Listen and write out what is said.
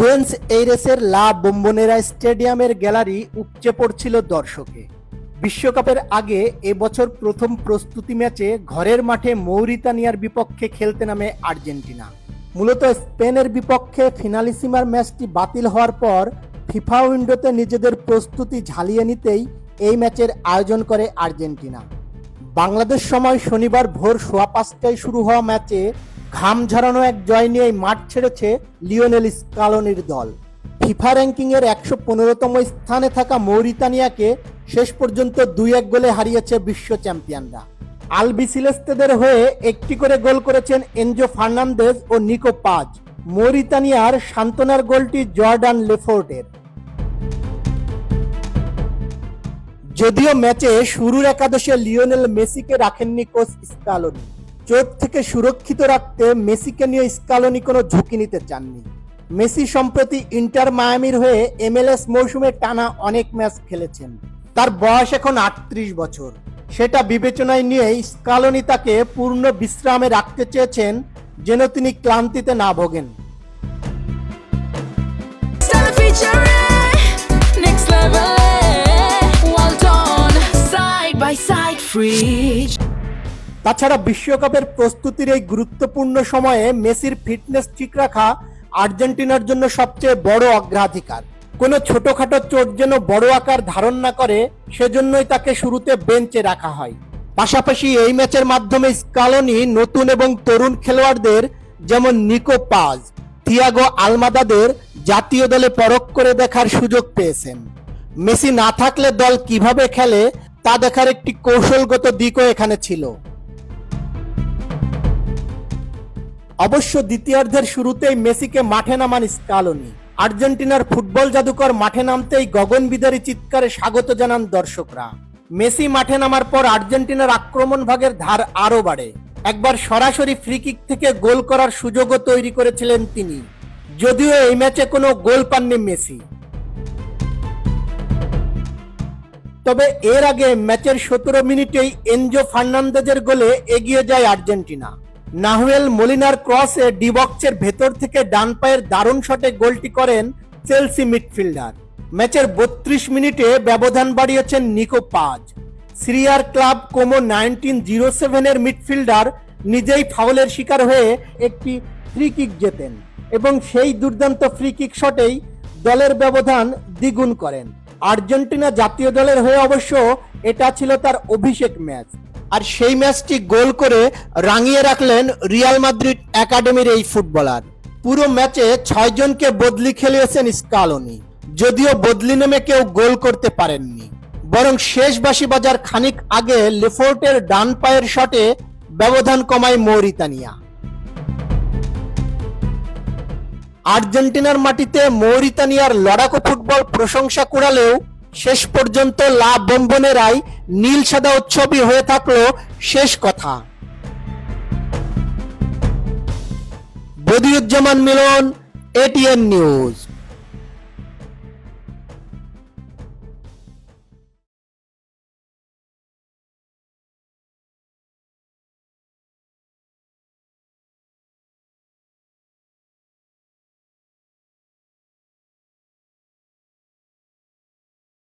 Buenos এইরেসের লা বোম্বোনেরা স্টেডিয়ামের gallery উপচে পড়ছিল দর্শকে। বিশ্বকাপের আগে এবছর প্রথম প্রস্তুতি ম্যাচে ঘরের মাঠে মৌরিতানিয়ার বিপক্ষে খেলতে নামে আর্জেন্টিনা। মূলত স্পেনের বিপক্ষে ফিনালিসিমার ম্যাচটি বাতিল হওয়ার পর ফিফা উইন্ডোতে নিজেদের প্রস্তুতি ঝালিয়ে নিতেই এই ম্যাচের আয়োজন করে আর্জেন্টিনা। বাংলাদেশ সময় শনিবার ভোর 5:15টায় শুরু হওয়া ম্যাচে ঘাম ঝরানো এক জয় নিয়েই মাঠ ছেড়েছে লিওনেল স্কালোনির দল। ফিফা র্যাঙ্কিংয়ের 115তম স্থানে থাকা মৌরিতানিয়াকে শেষ পর্যন্ত 2-1 গোলে হারিয়েছে বিশ্ব চ্যাম্পিয়নরা। আলবিসেলেস্তেদের হয়ে একটি করে গোল করেছেন এনজো ফার্নান্দেজ ও নিকো পাজ। মৌরিতানিয়ার সান্ত্বনার গোলটি জর্ডান লেফোর্টের। যদিও ম্যাচে শুরুর একাদশে লিওনেল মেসিকে রাখেননি কোচ স্কালোনি। চোট থেকে সুরক্ষিত রাখতে মেসিকে নিয়ে স্কালোনি কোনো ঝুঁকি নিতে চাননি। মেসি সম্প্রতি ইন্টার মায়ামির হয়ে MLS মৌসুমে টানা অনেক ম্যাচ খেলেছেন। তার বয়স এখন 38 বছর। সেটা বিবেচনায় নিয়ে স্কালোনি তাকে পূর্ণ বিশ্রামে রাখতে চেয়েছেন, যেন তিনি ক্লান্তিতে না ভোগেন। তাছাড়া বিশ্বকাপের প্রস্তুতির এই গুরুত্বপূর্ণ সময়ে মেসির ফিটনেস ঠিক রাখা আর্জেন্টিনার জন্য সবচেয়ে বড় অগ্রাধিকার। কোনো ছোটখাটো চোট যেন বড় আকার ধারণ না করে, সেজন্যই তাকে শুরুতে বেঞ্চে রাখা হয়। পাশাপাশি এই ম্যাচের মাধ্যমে স্কালোনি নতুন এবং তরুণ খেলোয়াড়দের যেমন নিকো পাজ, থিয়াগো আলমাদাদের জাতীয় দলে পরখ করে দেখার সুযোগ পেয়েছেন। মেসি না থাকলে দল কিভাবে খেলে তা দেখার একটি কৌশলগত দিকও এখানে ছিল। অবশ্য দ্বিতীয়ার্ধের শুরুতেই মেসিকে মাঠে নামান স্কালোনি। আর্জেন্টিনার ফুটবল জাদুকর মাঠে নামতেই গগনবিদারী চিৎকারে স্বাগত জানান দর্শকরা। মেসি মাঠে নামার পর আর্জেন্টিনার আক্রমণ ভাগের ধার আরো বাড়ে। একবার সরাসরি ফ্রি কিক থেকে গোল করার সুযোগও তৈরি করেছিলেন তিনি, যদিও এই ম্যাচে কোনো গোল পাননি মেসি। তবে এর আগে ম্যাচের 17 মিনিটেই এনজো ফার্নান্দেজের গোলে এগিয়ে যায় আর্জেন্টিনা। নাহুয়েল মলিনার ক্রসে ডি বক্সের ভেতর থেকে ডান পায়ের দারুণ শটে গোলটি করেন চেলসি মিডফিল্ডার। ম্যাচের 32 মিনিটে ব্যবধান বাড়িয়েছেন নিকো পাজ। সিরিয়ার ক্লাব কোমো 1907 এর মিডফিল্ডার নিজেই ফাউলের শিকার হয়ে একটি ফ্রি কিক জেতেন এবং সেই দুর্দান্ত ফ্রি কিক শটেই দলের ব্যবধান দ্বিগুণ করেন। আর্জেন্টিনা জাতীয় দলের হয়ে অবশ্য এটা ছিল তার অভিষেক ম্যাচ, আর সেই ম্যাচটি গোল করে রাঙিয়ে রাখলেন রিয়াল মাদ্রিদ একাডেমির এই ফুটবলার। পুরো ম্যাচে 6 জনকে বদলি খেলিয়েছেন স্কালোনি, যদিও বদলি নেমে কেউ গোল করতে পারেননি, বরং শেষ বাঁশি বাজার খানিক আগে লেফোর্টের ডান পায়ের শটে ব্যবধান কমায় মৌরিতানিয়া। আর্জেন্টিনার মাটিতে মৌরিতানিয়ার লড়াকু ফুটবল প্রশংসা কুড়ালেও শেষ পর্যন্ত লা বোম্বোনেরাই নীল সাদা উৎসবই হয়ে থাকলো শেষ কথা। বদিউজ্জামান মিলন, ATN নিউজ।